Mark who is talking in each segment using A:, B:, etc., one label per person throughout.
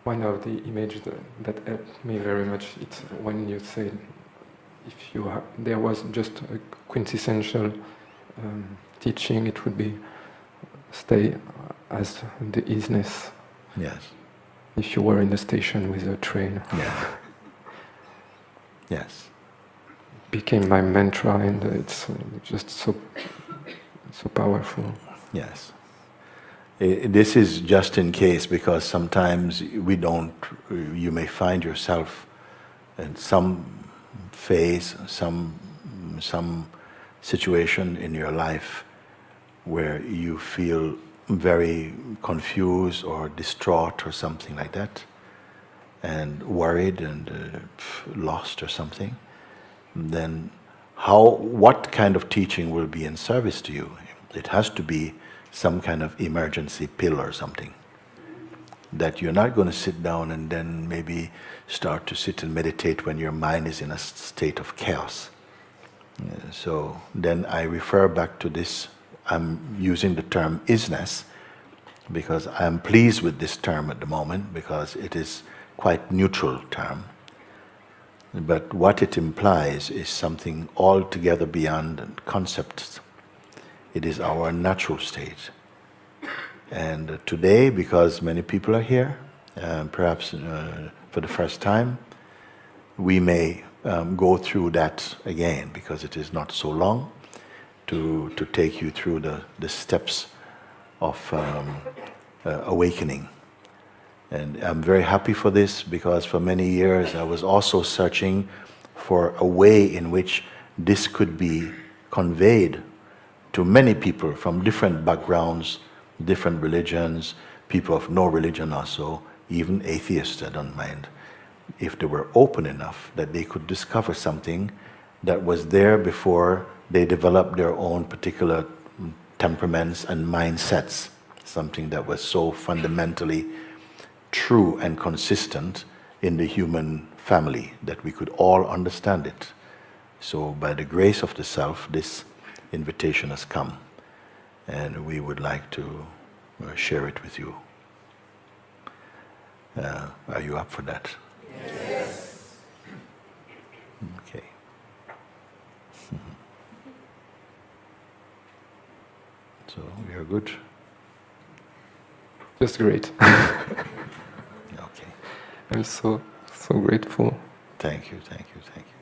A: one of the images that helped me very much, it's when you said, if there was just a quintessential teaching, it would be stay as the Isness.
B: Yes.
A: If you were in the station with a train.
B: Yeah. Yes.
A: Became my mantra, and it's just so powerful.
B: Yes. This is just in case, because sometimes you may find yourself in some phase, some situation in your life where you feel very confused or distraught or something like that, and worried and lost or something. Then what kind of teaching will be in service to you? It has to be some kind of emergency pill or something, that you're not going to sit down and then maybe start to sit and meditate when your mind is in a state of chaos. So then I refer back to this. I'm using the term Isness because I'm pleased with this term at the moment, because it is quite neutral term. But what it implies is something altogether beyond concepts. It is our natural state. And today, because many people are here, perhaps for the first time, we may go through that again, because it is not so long to take you through the steps of awakening. And I'm very happy for this, because for many years I was also searching for a way in which this could be conveyed to many people from different backgrounds, different religions, people of no religion also, even atheists, I don't mind, if they were open enough that they could discover something that was there before they developed their own particular temperaments and mindsets, something that was so fundamentally true and consistent in the human family that we could all understand it. So by the grace of the Self, this invitation has come, and we would like to share it with you. Are you up for that?
C: Yes.
B: Okay. So we are good?
A: Just great.
B: Okay.
A: I'm so grateful.
B: Thank you, thank you, thank you.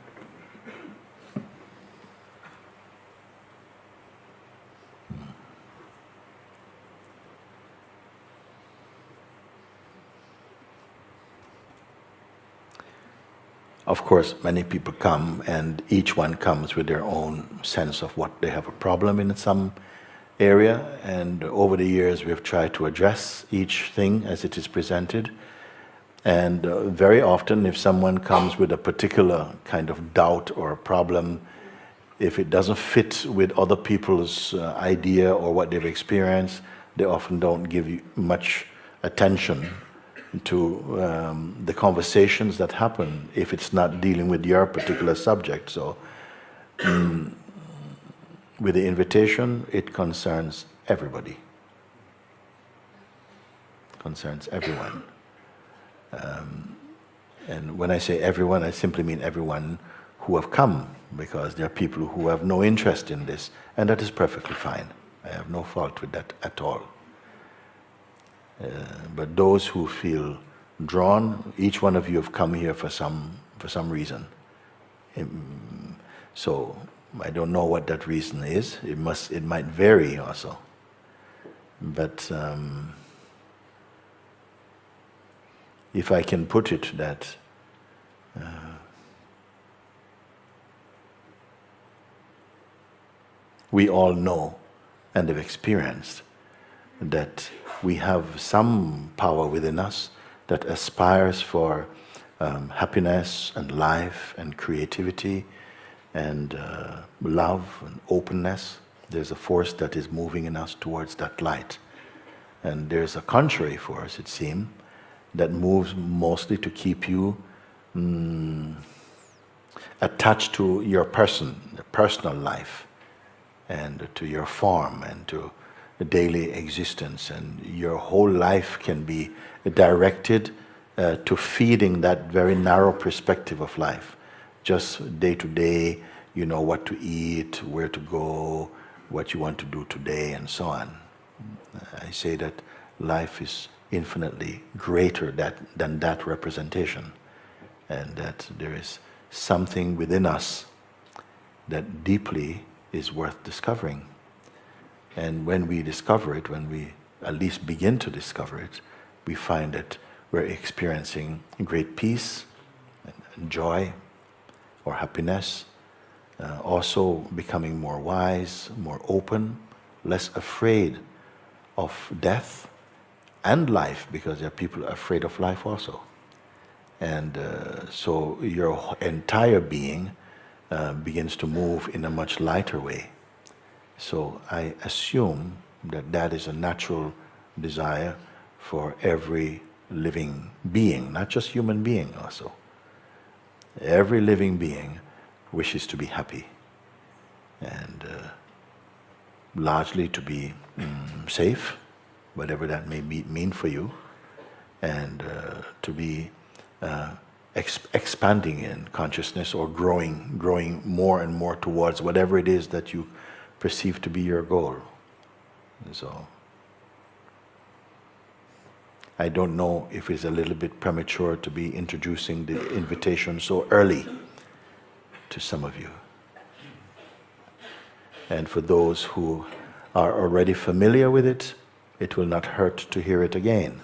B: Of course, many people come, and each one comes with their own sense of what they have a problem in some area, and over the years we've tried to address each thing as it is presented. And very often, if someone comes with a particular kind of doubt or a problem, if it doesn't fit with other people's idea or what they've experienced, they often don't give you much attention to the conversations that happen if it's not dealing with your particular subject. So with the invitation, it concerns everybody. Concerns everyone. And when I say everyone, I simply mean everyone who have come, because there are people who have no interest in this, and that is perfectly fine. I have no fault with that at all. But those who feel drawn, each one of you have come here for some reason. So I don't know what that reason is. It might vary also. But if I can put it that we all know and have experienced that we have some power within us that aspires for happiness and life and creativity and love and openness. There's a force that is moving in us towards that light. And there's a contrary force, it seems, that moves mostly to keep you attached to your personal life, and to your form, and to the daily existence. And your whole life can be directed to feeding that very narrow perspective of life. Just day to day, you know what to eat, where to go, what you want to do today, and so on. I say that life is infinitely greater than that representation, and that there is something within us that deeply is worth discovering. And when we discover it, when we at least begin to discover it, we find that we're experiencing great peace and joy or happiness, also becoming more wise, more open, less afraid of death and life, because there are people afraid of life also. And so your entire being begins to move in a much lighter way. So I assume that that is a natural desire for every living being, not just human being also. Every living being wishes to be happy and largely to be safe, whatever that may mean for you, and to be expanding in consciousness or growing more and more towards whatever it is that you perceive to be your goal. And so I don't know if it's a little bit premature to be introducing the invitation so early to some of you. And for those who are already familiar with it, it will not hurt to hear it again.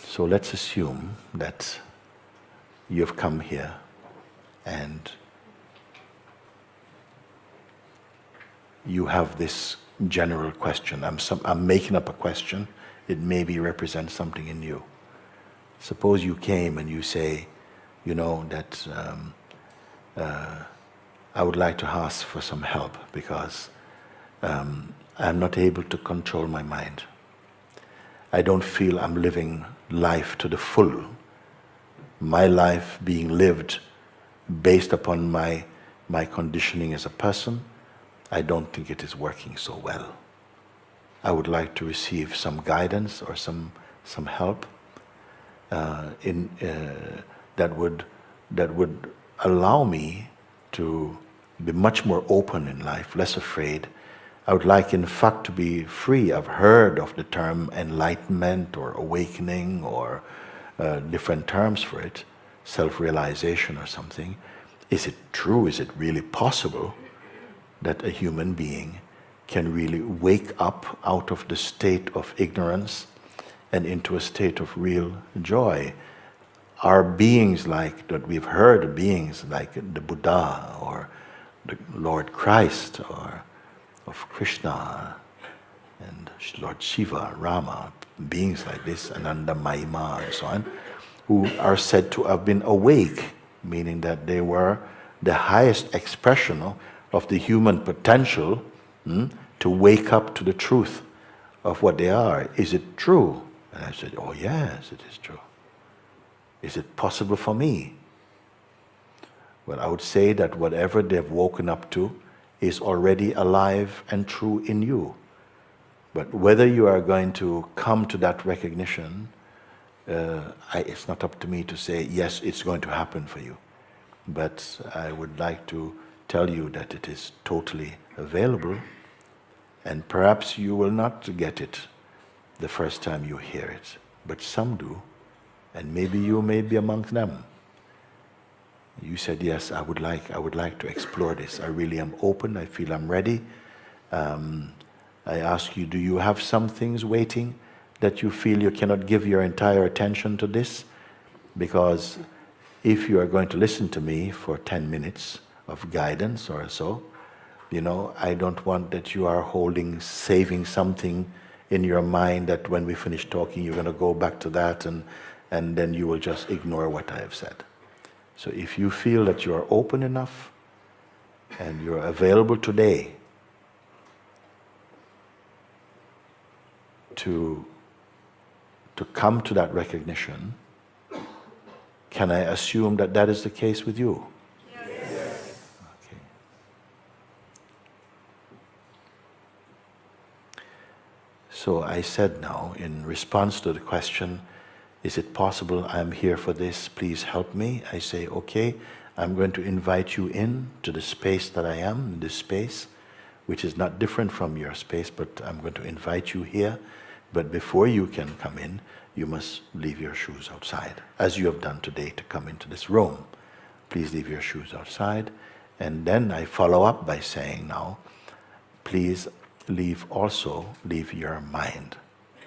B: So let's assume that you've come here and you have this general question. I'm making up a question. It maybe represents something in you. Suppose you came and you say, you know, that I would like to ask for some help because I'm not able to control my mind. I don't feel I'm living life to the full. My life being lived based upon my conditioning as a person, I don't think it is working so well. I would like to receive some guidance or some help that would allow me to be much more open in life, less afraid. I would like, in fact, to be free. I've heard of the term enlightenment or awakening or different terms for it, self-realization or something. Is it true? Is it really possible that a human being can really wake up out of the state of ignorance and into a state of real joy? Are beings like that we've heard of, beings like the Buddha or the Lord Christ or of Krishna and Lord Shiva, Rama, beings like this, Ananda Mahima and so on, who are said to have been awake, meaning that they were the highest expression of the human potential to wake up to the truth of what they are. Is it true? And I said, oh yes, it is true. Is it possible for me? Well, I would say that whatever they've woken up to is already alive and true in you. But whether you are going to come to that recognition, it's not up to me to say, yes, it's going to happen for you. But I would like to tell you that it is totally available, and perhaps you will not get it the first time you hear it, but some do, and maybe you may be amongst them. You said, yes, I would like to explore this. I really am open, I feel I'm ready. I ask you, do you have some things waiting that you feel you cannot give your entire attention to this? Because if you are going to listen to me for 10 minutes of guidance or so, I don't want that you are saving something in your mind that when we finish talking you're going to go back to that and then you will just ignore what I have said. So if you feel that you are open enough and you're available today to come to that recognition, can I assume that that is the case with you? Yes. Okay. So I said now, in response to the question, is it possible I'm here for this, please help me? I say, okay, I'm going to invite you in to the space that I am, this space, which is not different from your space, but I'm going to invite you here. But before you can come in, you must leave your shoes outside, as you have done today to come into this room. Please leave your shoes outside. And then I follow up by saying now, please leave your mind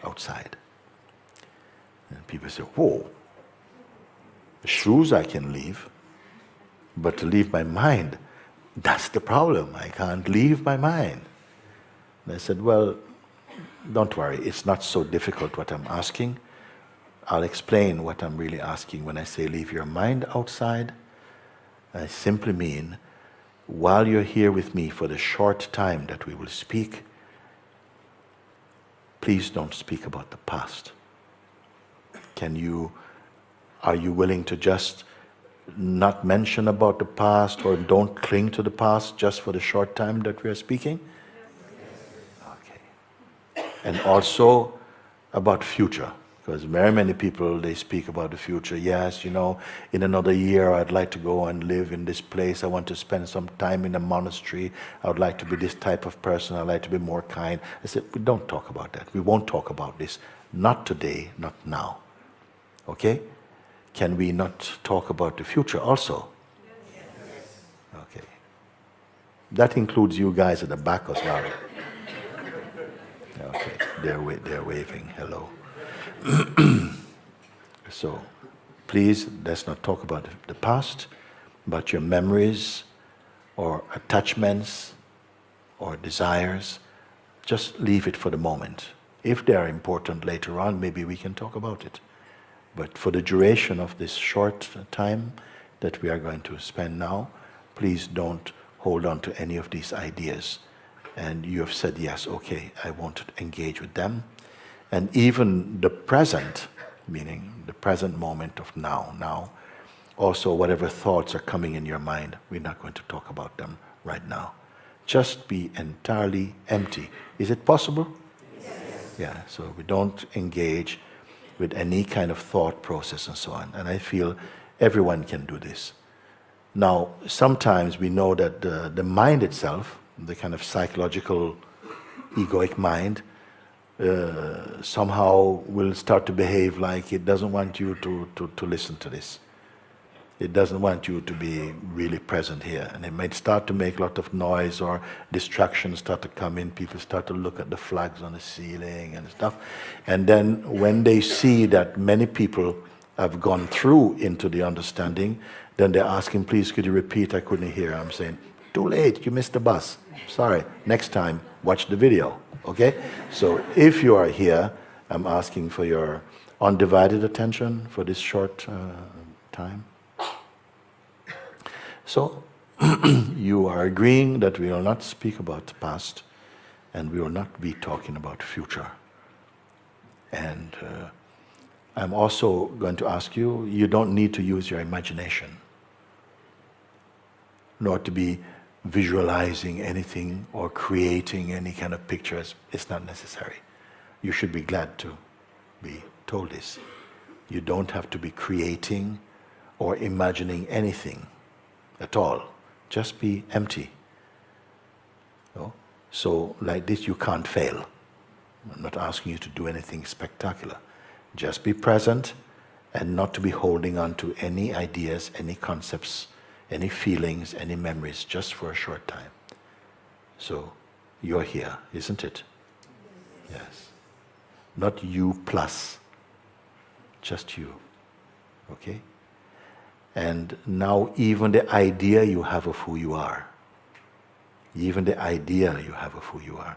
B: outside. And people say, whoa, the shoes I can leave, but to leave my mind, that's the problem. I can't leave my mind. And I said, well, don't worry, it's not so difficult what I'm asking. I'll explain what I'm really asking when I say leave your mind outside. I simply mean, while you're here with me for the short time that we will speak, please don't speak about the past. Are you willing to just not mention about the past, or don't cling to the past just for the short time that we are speaking? Okay. And also about future, because very many people, they speak about the future. Yes, in another year I'd like to go and live in this place. I want to spend some time in a monastery. I would like to be this type of person. I'd like to be more kind. I said, we don't talk about that. We won't talk about this. Not today, not now. Okay? Can we not talk about the future also? Yes. Okay. That includes you guys at the back as well. Okay, they're waving hello. So, please, let's not talk about the past, but your memories or attachments or desires. Just leave it for the moment. If they are important later on, maybe we can talk about it. But for the duration of this short time that we are going to spend now, please don't hold on to any of these ideas. And you have said, yes, okay, I won't engage with them. And even the present, meaning the present moment of now, also whatever thoughts are coming in your mind, we're not going to talk about them right now. Just be entirely empty. Is it possible? Yes. Yeah, so we don't engage with any kind of thought process and so on. And I feel everyone can do this. Now, sometimes we know that the mind itself, the kind of psychological, egoic mind, somehow will start to behave like it doesn't want you to listen to this. It doesn't want you to be really present here. And it might start to make a lot of noise, or distractions start to come in. People start to look at the flags on the ceiling and stuff. And then when they see that many people have gone through into the understanding, then they're asking, please, could you repeat? I couldn't hear. I'm saying, too late, you missed the bus. Sorry, next time, watch the video. Okay? So if you are here, I'm asking for your undivided attention for this short time. So, you are agreeing that we will not speak about the past, and we will not be talking about the future. And I'm also going to ask you, you don't need to use your imagination, nor to be visualizing anything or creating any kind of pictures. It's not necessary. You should be glad to be told this. You don't have to be creating or imagining anything at all. Just be empty. So like this you can't fail. I'm not asking you to do anything spectacular. Just be present and not to be holding on to any ideas, any concepts, any feelings, any memories, just for a short time. So you're here, isn't it? Yes. Not you plus, just you. Okay? And now even the idea you have of who you are, even the idea you have of who you are,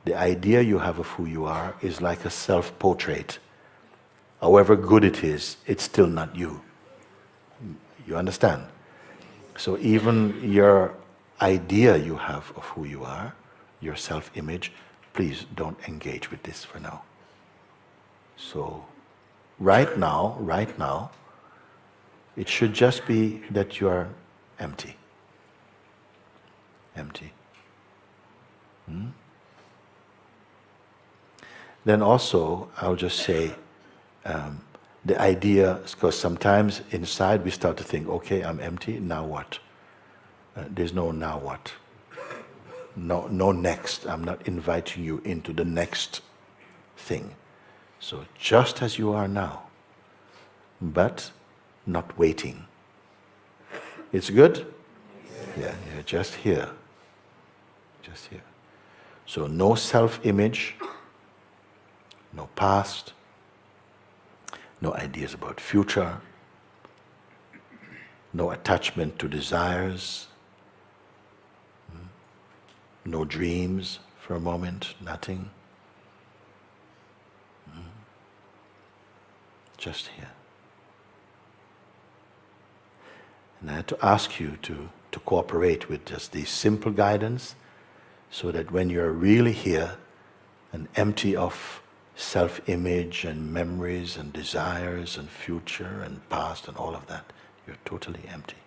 B: the idea you have of who you are is like a self-portrait. However good it is, it's still not you. You understand? So even your idea you have of who you are, your self-image, please don't engage with this for now. So right now, it should just be that you are empty. Empty. Then also, I'll just say, the idea, because sometimes inside we start to think, okay, I'm empty, now what? There's no now what. No next. I'm not inviting you into the next thing. So just as you are now, but not waiting. It's good? Yeah, you're just here. Just here. So no self-image, no past, no ideas about future, no attachment to desires, no dreams for a moment, nothing. Just here. And I had to ask you to cooperate with just these simple guidance, so that when you're really here and empty of self-image and memories and desires and future and past and all of that, you're totally empty.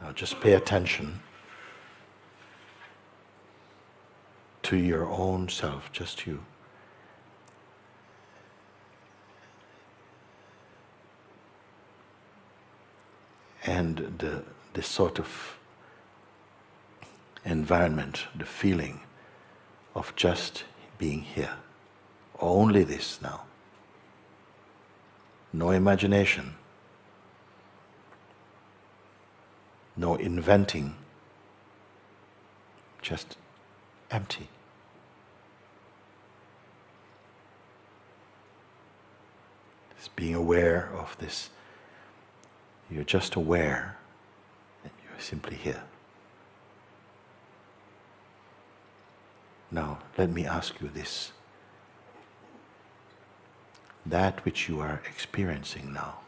B: Now just pay attention to your own self, just you. And the sort of environment, the feeling of just being here. Only this now. No imagination. No inventing. Just empty. Just being aware of this. You're just aware and you're simply here. Now, let me ask you this. That which you are experiencing now,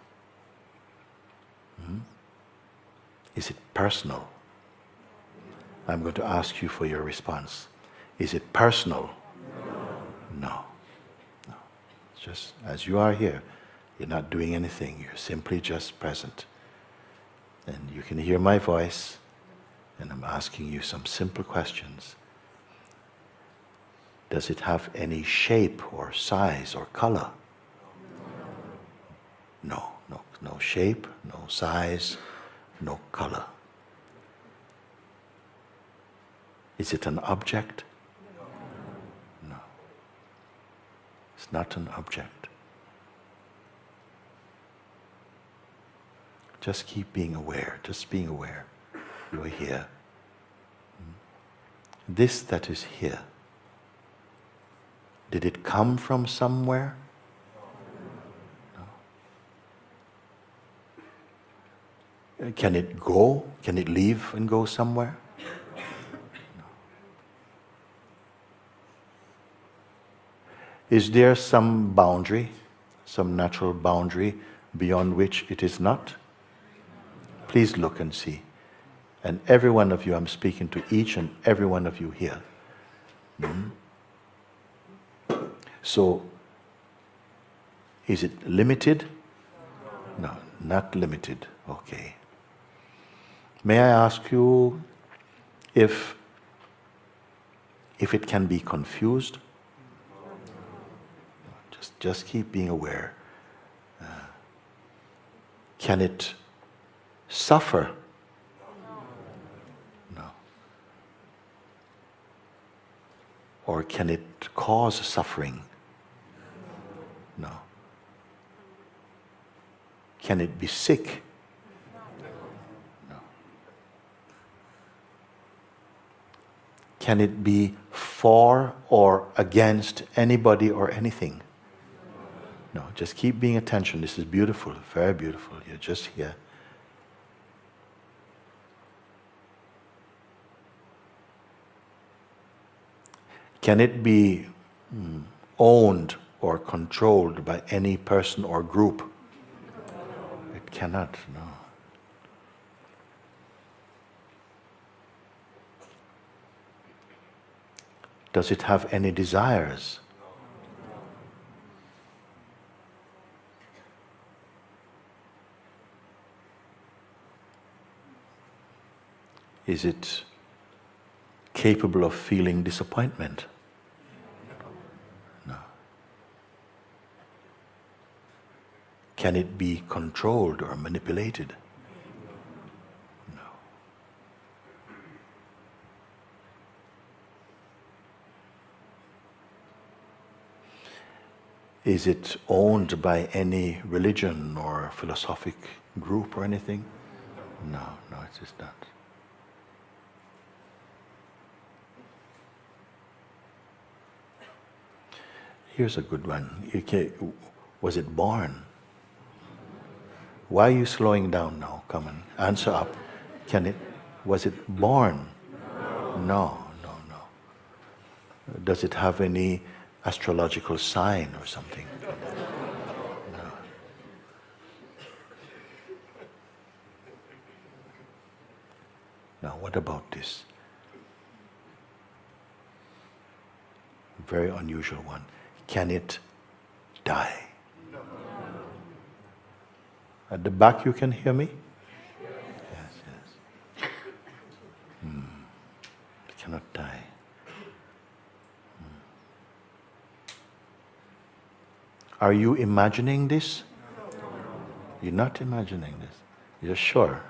B: is it personal? I'm going to ask you for your response. Is it personal? No. No. It's just as you are here. You're not doing anything. You're simply just present. And you can hear my voice, and I'm asking you some simple questions. Does it have any shape or size or color? No. No shape, no size, no color. Is it an object? No. It's not an object. Just keep being aware, just being aware. You're here. This that is here, did it come from somewhere? No. Can it go? Can it leave and go somewhere? No. Is there some boundary, some natural boundary beyond which it is not? Please look and see. And every one of you, I'm speaking to each and every one of you here. So, is it limited? No, not limited. Okay. May I ask you if it can be confused? Just keep being aware. Can it suffer? No. Or can it cause suffering? No. Can it be sick? No. Can it be for or against anybody or anything? No, just keep being attention. This is beautiful, very beautiful. You're just here. Can it be owned or controlled by any person or group? It cannot, no. Does it have any desires? Is it capable of feeling disappointment? Can it be controlled or manipulated? No. Is it owned by any religion or philosophic group or anything? No, it is not. Here's a good one. Was it born? Why are you slowing down now? Come on, answer up. Was it born? No. Does it have any astrological sign or something? No. Now, what about this? Very unusual one. Can it die? At the back you can hear me? Yes. It cannot die. Are you imagining this? You're not imagining this. You're sure?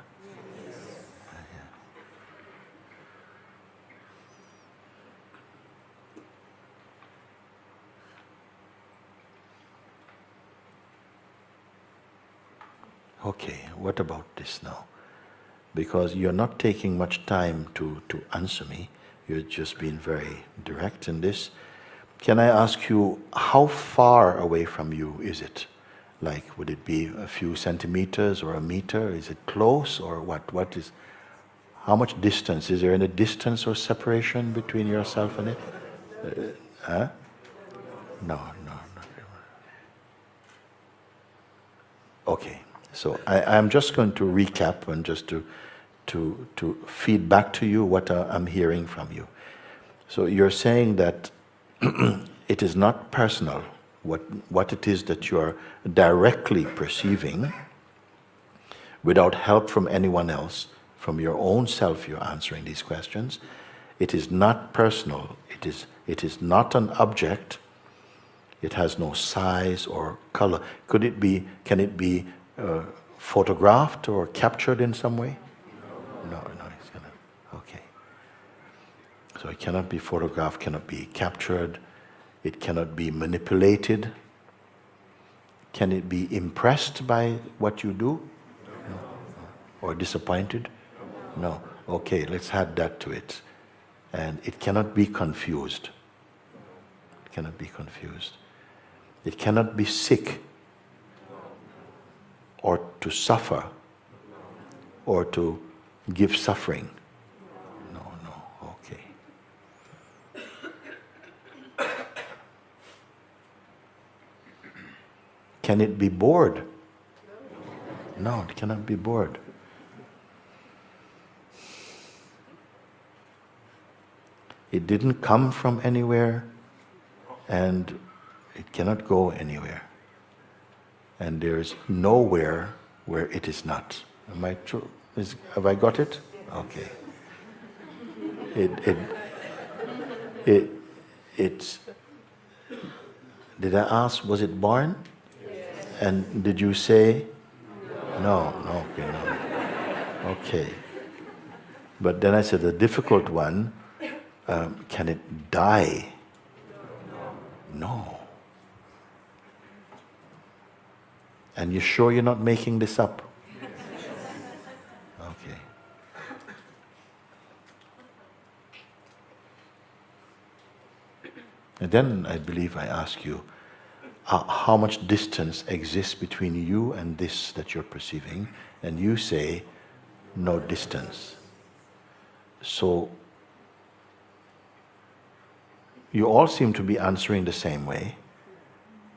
B: Okay, what about this now? Because you're not taking much time to answer me. You're just being very direct in this. Can I ask you, how far away from you is it? Like, would it be a few centimeters or a meter? Is it close or what? What is? How much distance? Is there any distance or separation between yourself and it? No, not really. Okay. So I'm just going to recap and just to feed back to you what I'm hearing from you. So you're saying that it is not personal, what it is that you are directly perceiving without help from anyone else, from your own self you're answering these questions. It is not personal, it is not an object, it has no size or color. Can it be photographed or captured in some way? No, it's cannot. Okay. So it cannot be photographed, cannot be captured, it cannot be manipulated. Can it be impressed by what you do? No. Or disappointed? No. Okay, let's add that to it. And it cannot be confused. It cannot be confused. It cannot be sick, or to suffer, or to give suffering. No, okay. Can it be bored? No, it cannot be bored. It didn't come from anywhere, and it cannot go anywhere. And there's nowhere where it is not. Am I true? Have I got it? Okay. It's. Did I ask? Was it born? Yes. And did you say? No. Okay, no. Okay. But then I said the difficult one. Can it die? No. And you're sure you're not making this up? Okay. And then I believe I ask you, how much distance exists between you and this that you're perceiving? And you say, no distance. So, you all seem to be answering the same way.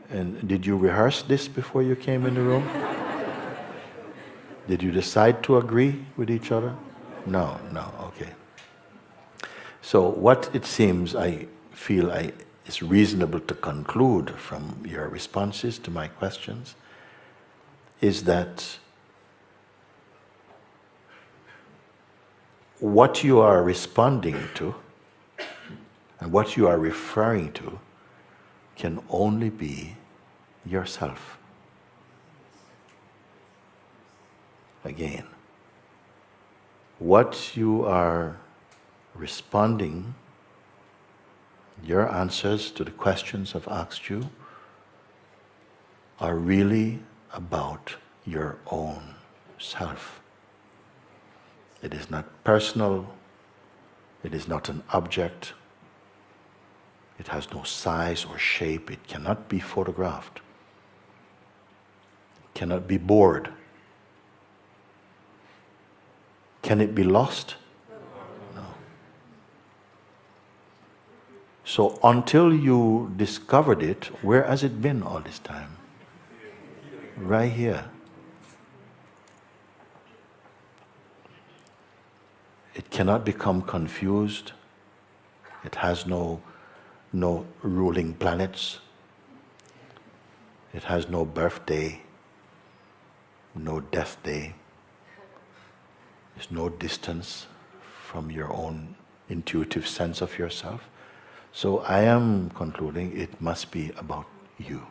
B: And did you rehearse this before you came in the room? Did you decide to agree with each other? No, okay. So what it seems I feel is reasonable to conclude from your responses to my questions is that what you are responding to and what you are referring to can only be yourself. again. What you are responding, your answers to the questions I've asked you, are really about your own self. It is not personal. It is not an object. It has no size or shape. It cannot be photographed. It cannot be bored. Can it be lost? No. So until you discovered it, where has it been all this time? Right here. It cannot become confused. It has no ruling planets. It has no birthday, no death day. There's no distance from your own intuitive sense of yourself. So I am concluding it must be about you.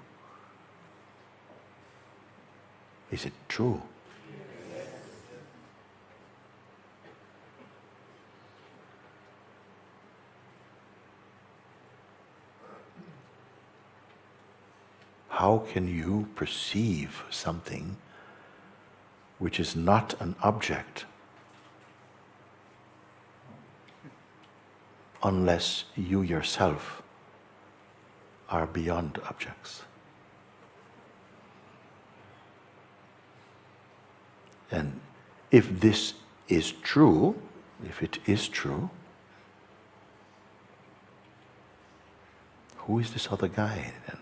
B: Is it true? How can you perceive something which is not an object unless you yourself are beyond objects? And if this is true, if it is true, who is this other guy then?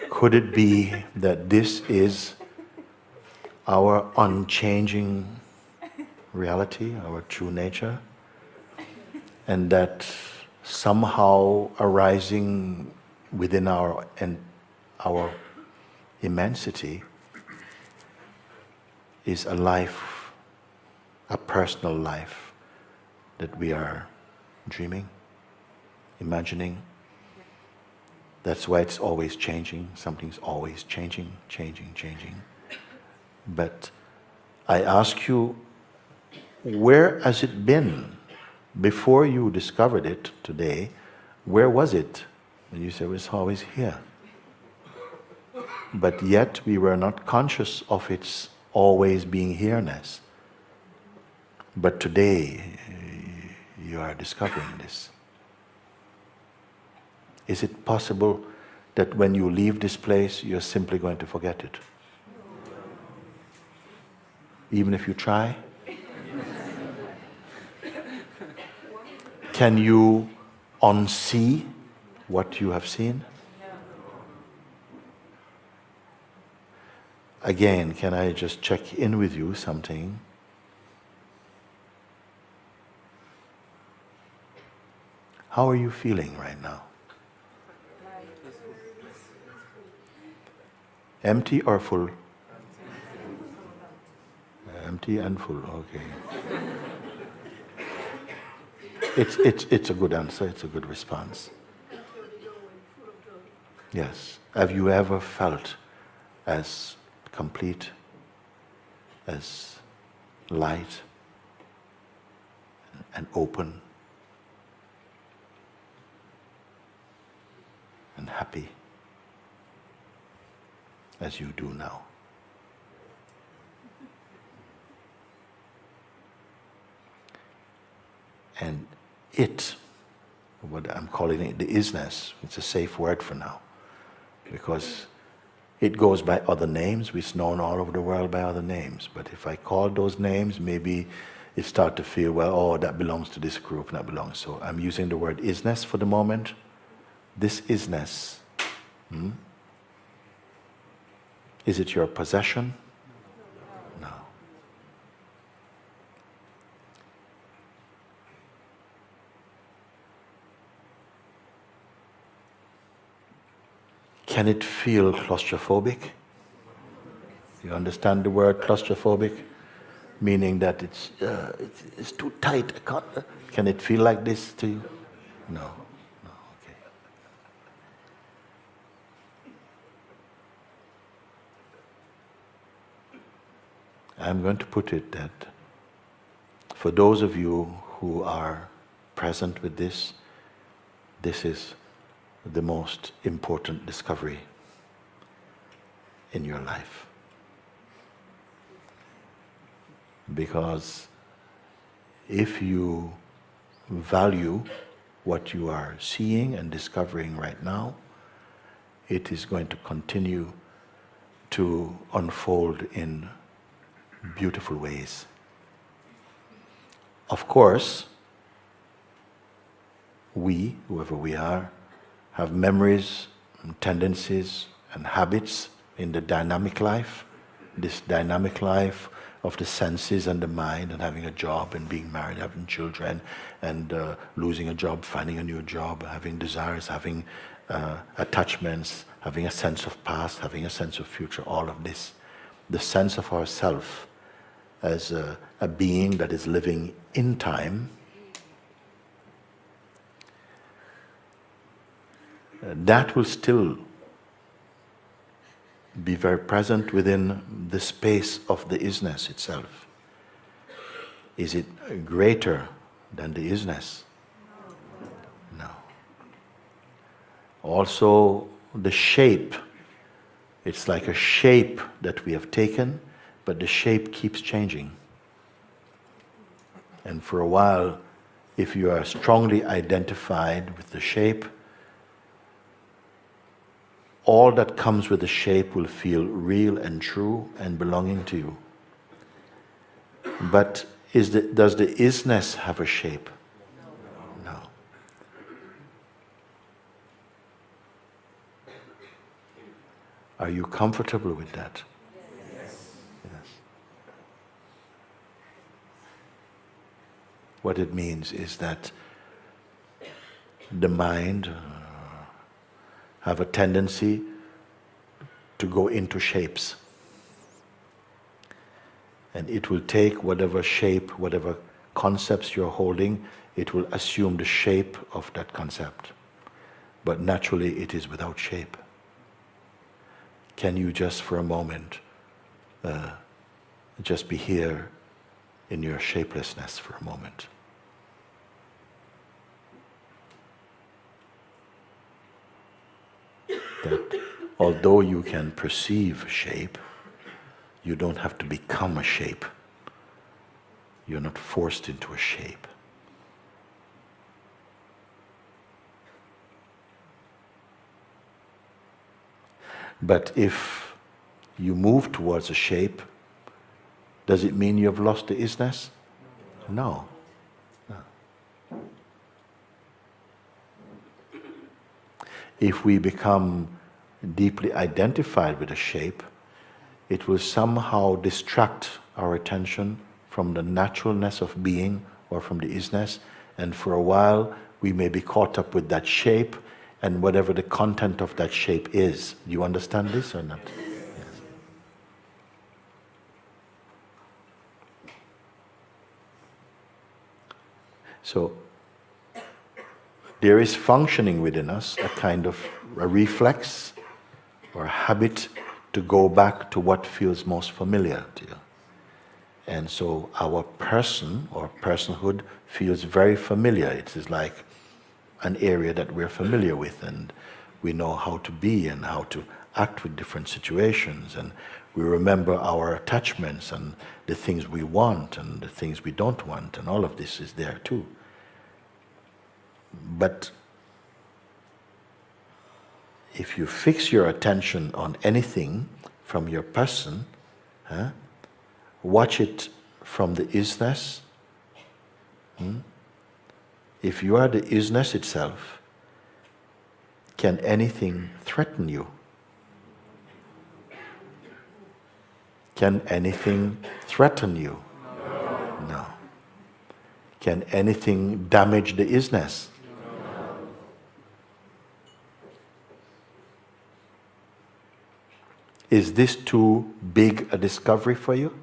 B: Could it be that this is our unchanging reality, our true nature, and that somehow arising within our immensity is a life, a personal life that we are dreaming, imagining? That's why it's always changing. Something's always changing. But I ask you, where has it been before you discovered it today? Where was it? And you say, well, it's always here. But yet we were not conscious of its always being here-ness. But today you are discovering this. Is it possible that when you leave this place, you're simply going to forget it? Even if you try? Can you unsee what you have seen? Again, can I just check in with you something? How are you feeling right now? Empty or full? Empty and full, okay. It's a good answer, it's a good response. Yes. Have you ever felt as complete, as light and open and happy as you do now? And it, what I'm calling it, the isness, it's a safe word for now, because it goes by other names. It's known all over the world by other names. But if I call those names, maybe it start to feel, well, oh, that belongs to this group, and that belongs. So I'm using the word isness for the moment. This isness, is it your possession? No. Can it feel claustrophobic? You understand the word claustrophobic? meaning that it's too tight. I can't, can it feel like this to you? No. No. Okay. I'm going to put it that for those of you who are present with this is the most important discovery in your life. Because if you value what you are seeing and discovering right now, it is going to continue to unfold in beautiful ways. Of course, we, whoever we are, have memories and tendencies and habits in the dynamic life, this dynamic life of the senses and the mind, and having a job and being married, having children, and losing a job, finding a new job, having desires, having attachments, having a sense of past, having a sense of future, all of this. The sense of ourself as a being that is living in time, that will still be very present within the space of the isness itself. Is it greater than the isness? No. Also, the shape, it's like a shape that we have taken, but the shape keeps changing. And for a while, if you are strongly identified with the shape, all that comes with the shape will feel real and true and belonging to you. But does the isness have a shape? No. Are you comfortable with that? Yes. Yes. What it means is that the mind have a tendency to go into shapes. And it will take whatever shape, whatever concepts you're holding, it will assume the shape of that concept. But naturally it is without shape. Can you just for a moment just be here in your shapelessness for a moment? That although you can perceive shape, you don't have to become a shape. You're not forced into a shape. But if you move towards a shape, does it mean you have lost the isness? No. No. If we become deeply identified with a shape, it will somehow distract our attention from the naturalness of being or from the isness, and for a while we may be caught up with that shape and whatever the content of that shape is. Do you understand this or not? Yes. So there is functioning within us a kind of a reflex or a habit to go back to what feels most familiar to you. And so our person or personhood feels very familiar. It is like an area that we're familiar with, and we know how to be and how to act with different situations, and we remember our attachments and the things we want and the things we don't want, and all of this is there too. But if you fix your attention on anything from your person, watch it from the isness. If you are the isness itself, can anything threaten you? Can anything threaten you? No. Can anything damage the isness? Is this too big a discovery for you?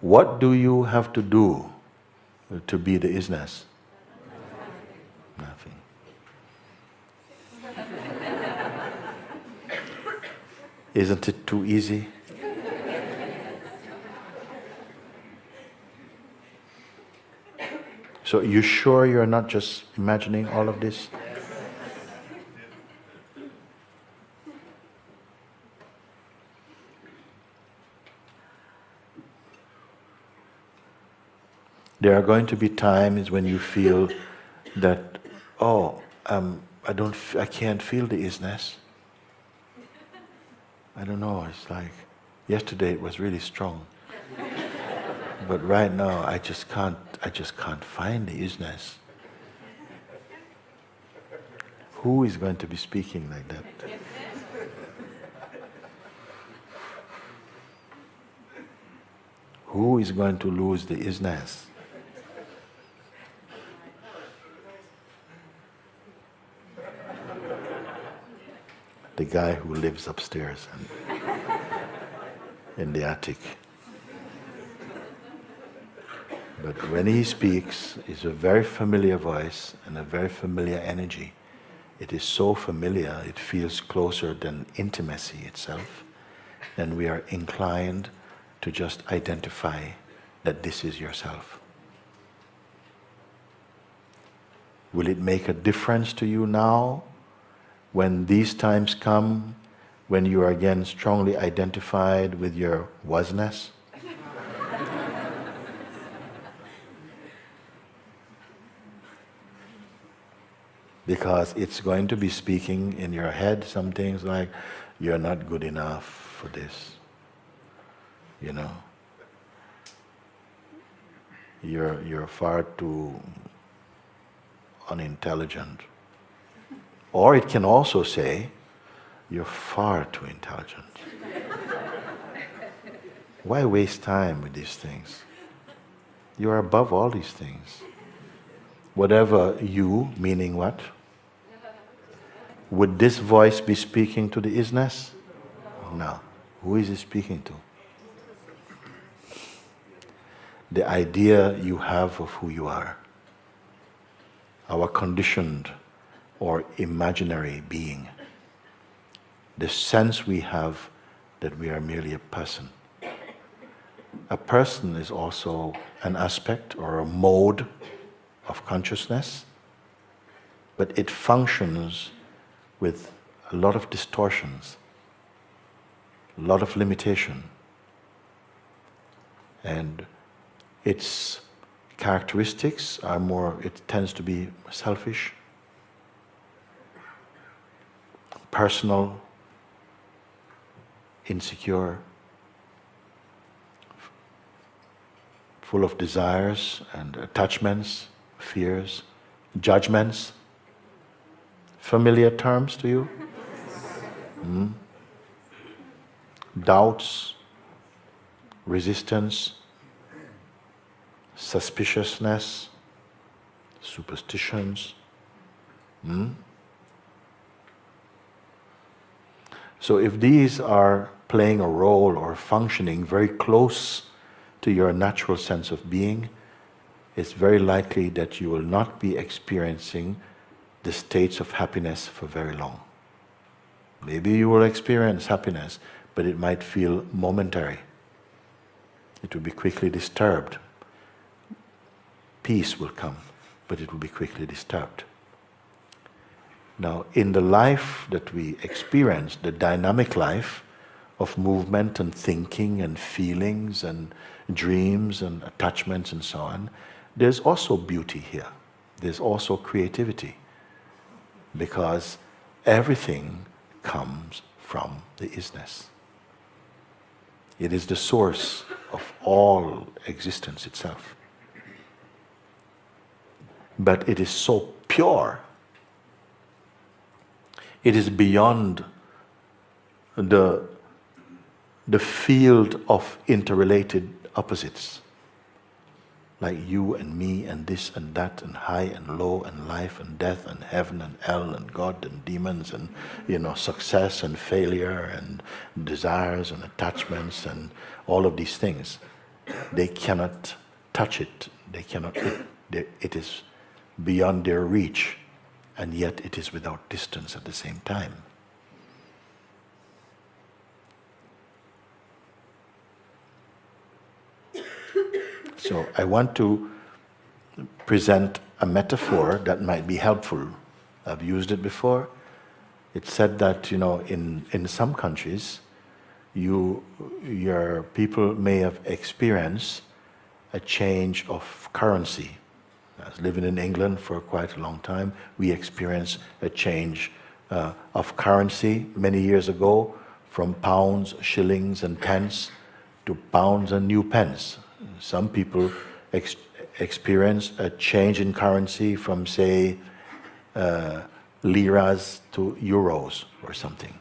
B: What do you have to do to be the Isness? Nothing. Isn't it too easy? So you sure you're not just imagining all of this? There are going to be times when you feel that, I can't feel the Isness. I don't know, it's like, yesterday it was really strong. But right now I just can't find the Isness. Who is going to be speaking like that? Who is going to lose the Isness? The guy who lives upstairs and in the attic. But when he speaks, it's a very familiar voice and a very familiar energy. It is so familiar, it feels closer than intimacy itself. And we are inclined to just identify that this is yourself. Will it make a difference to you now, when these times come, when you are again strongly identified with your wasness? Because it's going to be speaking in your head some things like, you're not good enough for this. You know? You're far too unintelligent. Or it can also say, you're far too intelligent. Why waste time with these things? You are above all these things. Whatever you, meaning what? Would this voice be speaking to the Isness? No. Who is it speaking to? The idea you have of who you are. Our conditioned or imaginary being. The sense we have that we are merely a person. A person is also an aspect or a mode of consciousness, but it functions with a lot of distortions, a lot of limitation. And its characteristics are more, it tends to be selfish, personal, insecure, full of desires and attachments, fears, judgments. Familiar terms to you? Doubts, resistance, suspiciousness, superstitions. So if these are playing a role or functioning very close to your natural sense of being, it's very likely that you will not be experiencing the states of happiness for very long. Maybe you will experience happiness, but it might feel momentary. It will be quickly disturbed. Peace will come, but it will be quickly disturbed. Now, in the life that we experience, the dynamic life of movement and thinking and feelings and dreams and attachments and so on, there's also beauty here. There's also creativity. Because everything comes from the Isness. It is the source of all existence itself. But it is so pure. It is beyond the field of interrelated opposites. Like you and me and this and that and high and low and life and death and heaven and hell and God and demons and success and failure and desires and attachments and all of these things. They cannot touch it. They cannot. It is beyond their reach, and yet it is without distance at the same time. So I want to present a metaphor that might be helpful. I've used it before. It's said that, in some countries, your people may have experienced a change of currency. I was living in England for quite a long time. We experienced a change of currency many years ago from pounds, shillings, and pence to pounds and new pence. Some people experience a change in currency from, say, liras to euros or something.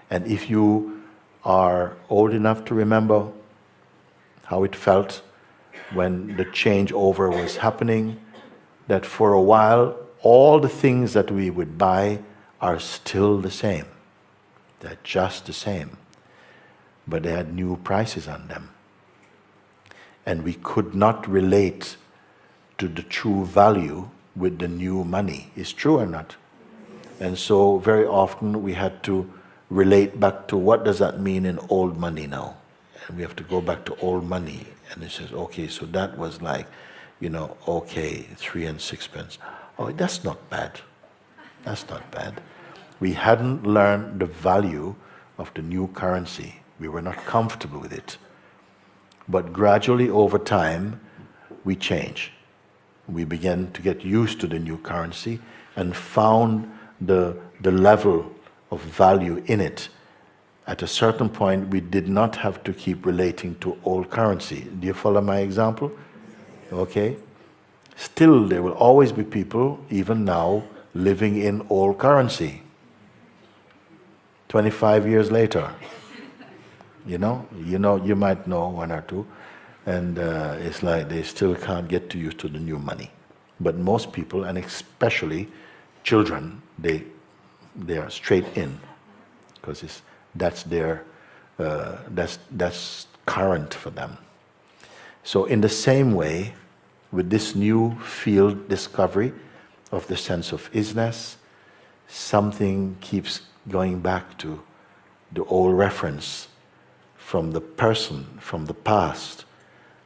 B: And if you are old enough to remember how it felt when the changeover was happening, that for a while all the things that we would buy are still the same. They're just the same. But they had new prices on them. And we could not relate to the true value with the new money. Is true or not? And so very often we had to relate back to what does that mean in old money now? And we have to go back to old money. And it says, okay, so that was like, 3 and 6 pence. Oh, that's not bad. That's not bad. We hadn't learned the value of the new currency. We were not comfortable with it. But gradually over time, we change. We began to get used to the new currency and found the level of value in it. At a certain point, we did not have to keep relating to old currency. Do you follow my example? Okay. Still, there will always be people, even now, living in old currency. 25 years later. You might know one or two, and it's like they still can't get used to the new money. But most people, and especially children, they are straight in, because that's current for them. So in the same way, with this new field discovery of the sense of isness, something keeps going back to the old reference from the person, from the past,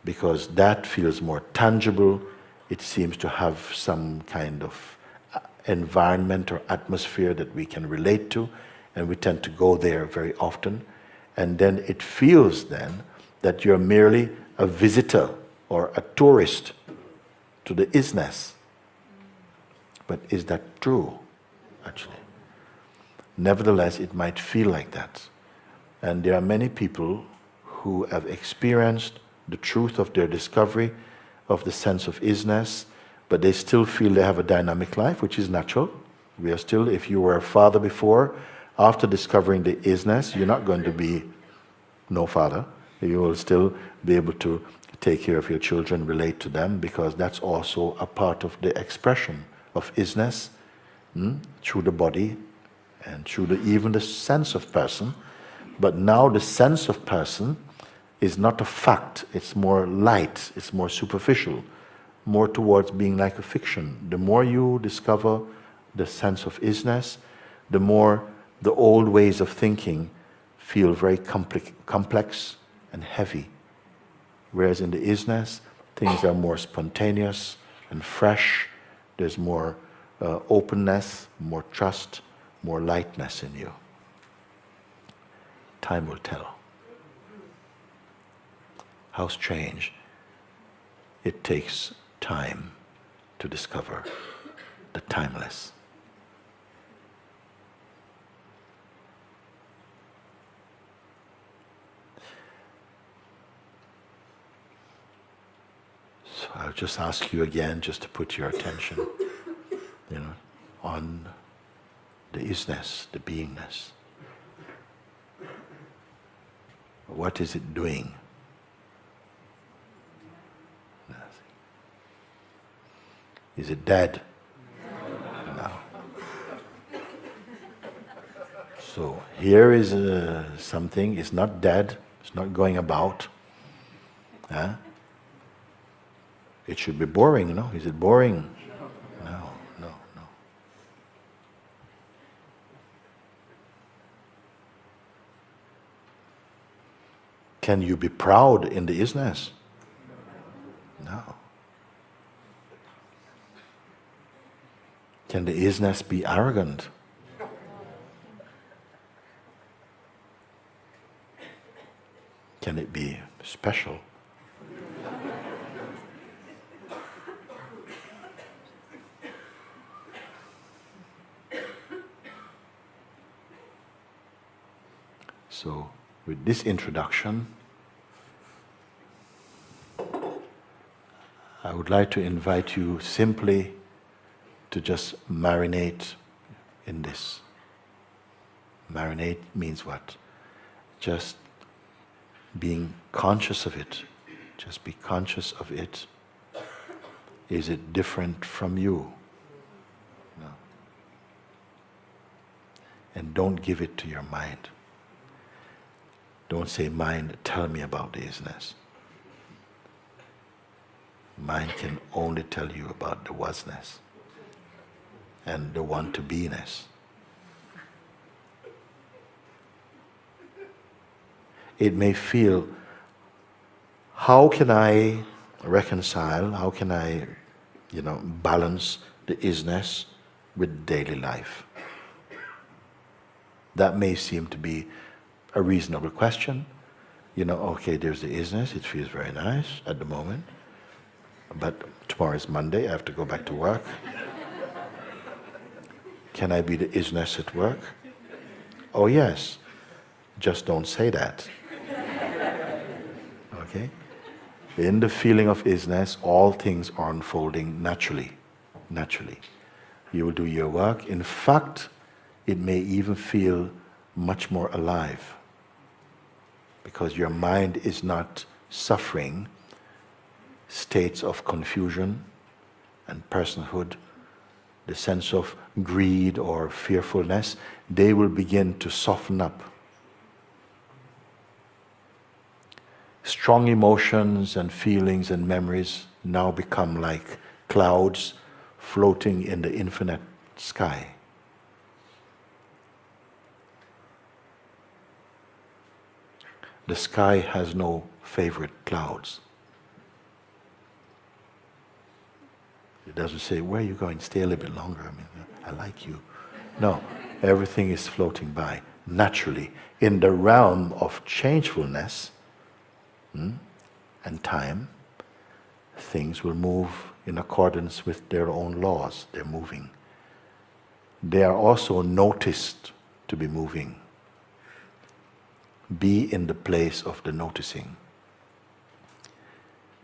B: because that feels more tangible. It seems to have some kind of environment or atmosphere that we can relate to, and we tend to go there very often. And then it feels then that you're merely a visitor or a tourist to the isness. But is that true, actually? Nevertheless, it might feel like that. And there are many people who have experienced the truth of their discovery of the sense of isness, but they still feel they have a dynamic life, which is natural. We are still, if you were a father before, after discovering the isness, you're not going to be no father. You will still be able to take care of your children, relate to them, because that's also a part of the expression of isness through the body and through even the sense of person. But now the sense of person is not a fact. It's more light. It's more superficial, more towards being like a fiction. The more you discover the sense of isness, the more the old ways of thinking feel very complex and heavy. Whereas in the isness, things are more spontaneous and fresh. There's more openness, more trust, more lightness in you. Time will tell. How strange. It takes time to discover the timeless. So I'll just ask you again, just to put your attention, on the isness, the beingness. What is it doing? Nothing. Is it dead? No. So here is something, it's not dead, it's not going about. Huh? It should be boring, no? Is it boring? No, no, no. Can you be proud in the isness? No. Can the isness be arrogant? Can it be special? So, with this introduction, I would like to invite you simply to just marinate in this. Marinate means what? Just being conscious of it. Just be conscious of it. Is it different from you? No. And don't give it to your mind. Don't say, mind, tell me about the isness. Mind can only tell you about the wasness and the want-to-be-ness. It may feel, how can I reconcile, how can I, balance the isness with daily life? That may seem to be a reasonable question. Okay, there's the isness, it feels very nice at the moment, but tomorrow is Monday, I have to go back to work. Can I be the isness at work? Oh yes, just don't say that. Okay? In the feeling of isness, all things are unfolding naturally. Naturally. You will do your work. In fact, it may even feel much more alive, because your mind is not suffering states of confusion and personhood, the sense of greed or fearfulness. They will begin to soften up. Strong emotions and feelings and memories now become like clouds floating in the infinite sky. The sky has no favorite clouds. It doesn't say, where are you going? Stay a little bit longer. I like you. No, everything is floating by naturally. In the realm of changefulness and time, things will move in accordance with their own laws. They're moving. They are also noticed to be moving. Be in the place of the noticing.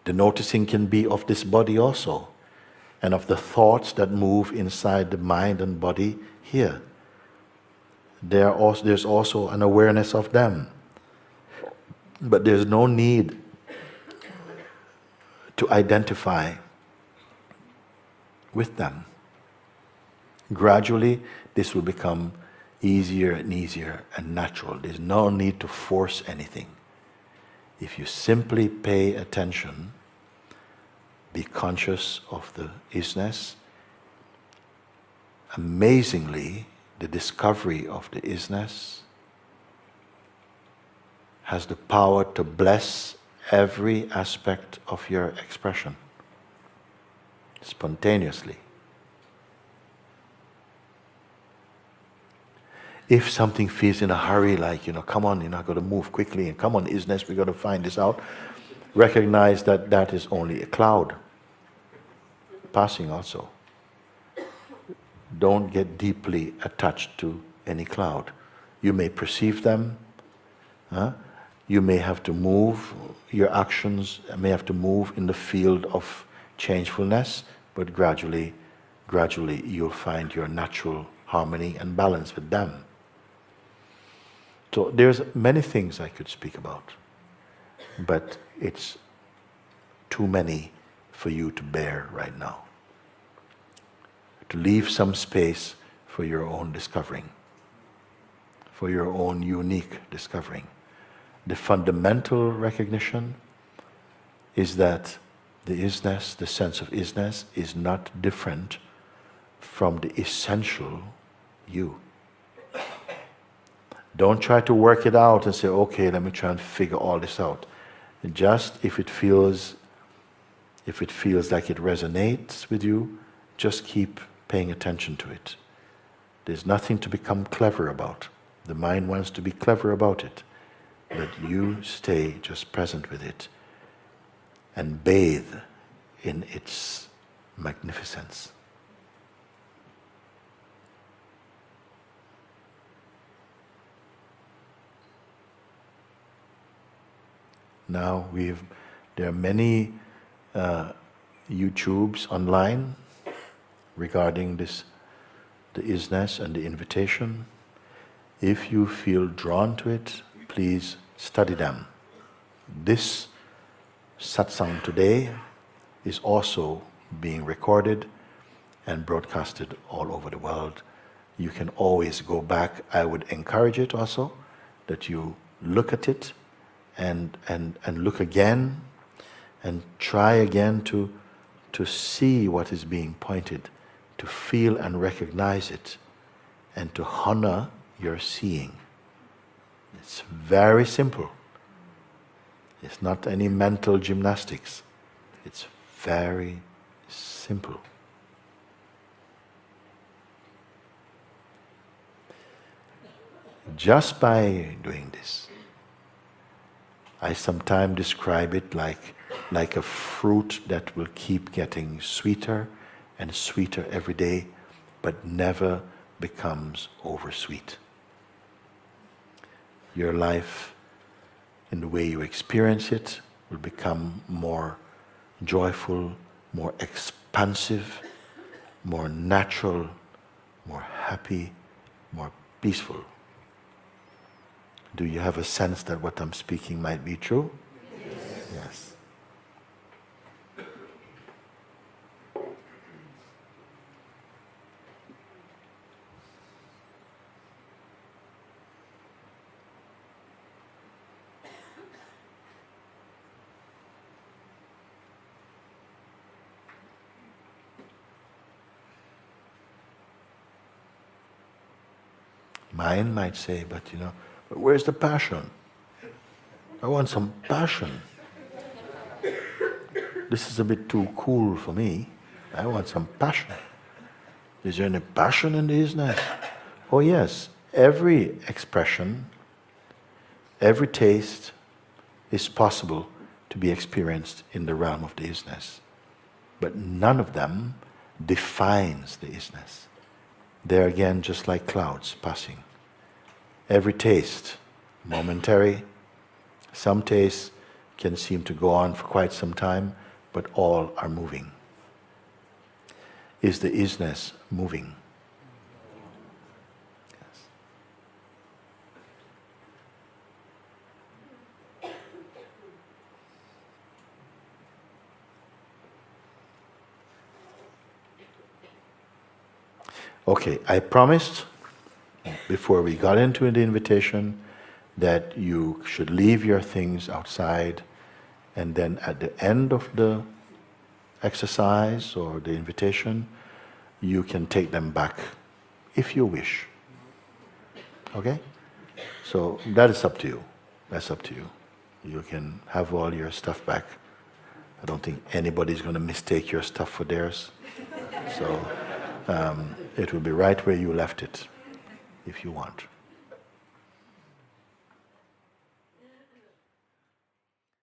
B: The noticing can be of this body also, and of the thoughts that move inside the mind and body here. There's also an awareness of them. But there's no need to identify with them. Gradually, this will become easier and easier and natural. There's no need to force anything. If you simply pay attention, be conscious of the isness, amazingly, the discovery of the isness has the power to bless every aspect of your expression spontaneously. If something feels in a hurry, like, come on, I've got to move quickly, and come on, isness, we've got to find this out, recognize that that is only a cloud passing also. Don't get deeply attached to any cloud. You may perceive them. You may have to move, your actions may have to move in the field of changefulness, but gradually you'll find your natural harmony and balance with them. So there's many things I could speak about, but it's too many for you to bear right now. To leave some space for your own discovering, for your own unique discovering. The fundamental recognition is that the isness, the sense of isness, is not different from the essential you. Don't try to work it out and say, okay, let me try and figure all this out. Just if it feels like it resonates with you, just keep paying attention to it. There's nothing to become clever about. The mind wants to be clever about it, but you stay just present with it and bathe in its magnificence. Now there are many YouTubes online regarding this, the isness and the invitation. If you feel drawn to it, please study them. This satsang today is also being recorded and broadcasted all over the world. You can always go back. I would encourage it also that you look at it and look again and try again to see what is being pointed, to feel and recognize it, and to honor your seeing. It's very simple. It's not any mental gymnastics. It's very simple. Just by doing this, I sometimes describe it like a fruit that will keep getting sweeter and sweeter every day, but never becomes oversweet. Your life, in the way you experience it, will become more joyful, more expansive, more natural, more happy, more peaceful. Do you have a sense that what I'm speaking might be true? Yes. Yes. Mind might say, but but where's the passion? I want some passion. This is a bit too cool for me. I want some passion. Is there any passion in the isness? Oh yes, every expression, every taste is possible to be experienced in the realm of the isness. But none of them defines the isness. They're again just like clouds passing. Every taste, momentary. Some tastes can seem to go on for quite some time, but all are moving. Is the isness moving? Yes. Okay, I promised before we got into the invitation that you should leave your things outside, and then at the end of the exercise or the invitation, you can take them back if you wish. Okay? So that is up to you. That's up to you. You can have all your stuff back. I don't think anybody's going to mistake your stuff for theirs. So it will be right where you left it, if you want.